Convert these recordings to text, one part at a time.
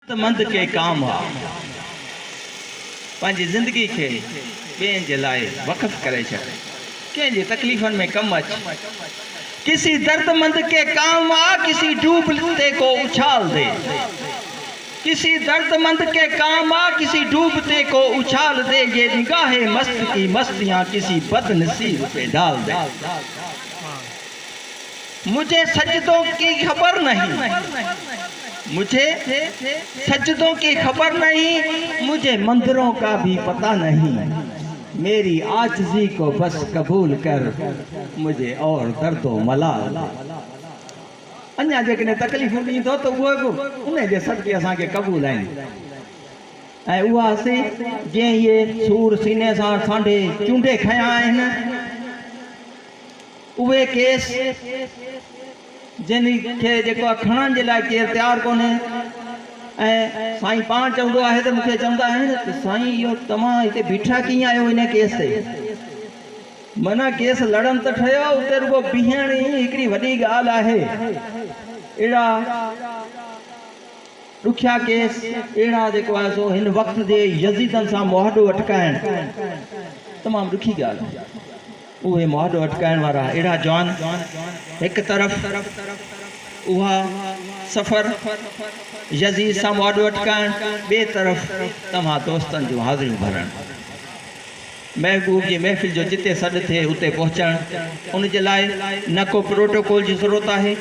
मंद के काम आ पंहिंजी ज़िंदगी के ॿियनि जे लाइ वक़फ़ करे छॾ कंहिंजी तकलीफ़नि में कम अच। किसी दर्दमंद के काम आ किसी डूबते को उछाल दे। किसी दर्दमंद के काम आ किसी डूबते को उछाल दे। ये निगाहे मस्त की मस्तियाँ किसी बदनसीब पे डाल दे। मुझे सजदों की खबर नहीं, मुझे सजदों की खबर नहीं, मुझे मंदिरों का भी पता नहीं। मेरी आजिज़ी को बस कबूल कर, मुझे और दर्दो मलाल। अन्या जेकॾहिं तकलीफ़ूं ॾींदो त उहो बि उन जे सदके असांखे क़बूल आहिनि। ऐं उहा सी जीअं इहे सूर सीने सां सांढे चूंडे खया आहिनि, उहे केस जिनखे जेको खणण जे लाइ केरु तयारु कोन्हे। ऐं साईं पाण चवंदो आहे त मूंखे चवंदा आहिनि त साईं इहो तव्हां हिते बीठा कीअं आहियो इन केस ते। माना केस लड़नि त ठहियो, उते रुगो बीहण ई हिकिड़ी वॾी ॻाल्हि आहे। अहिड़ा ॾुखिया केस अहिड़ा जेको आहे सो हिन वक़्त जे यज़ीदनि सां मुआहदो अटकाइणु तमामु ॾुखी ॻाल्हि आहे। उहे मुआहदो अटकाइण वारा अहिड़ा जवान, हिकु तरफ़ उहा सफ़र यज़ीद सां मुआहदो अटकाइण, ॿिए तरफ़ तव्हां दोस्तनि जूं हाज़िरियूं भरणु, महबूब जी महफ़िल जो जिते सॾु थिए उते पहुचणु। उन जे लाइ न को प्रोटोकॉल जी ज़रूरत आहे,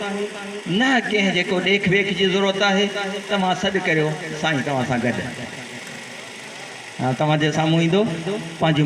न कंहिं जेको ॾेख वेख जी ज़रूरत आहे। तव्हां सॾु करियो, साईं तव्हां सां गॾु। हा, तव्हांजे साम्हूं ईंदो, पंहिंजी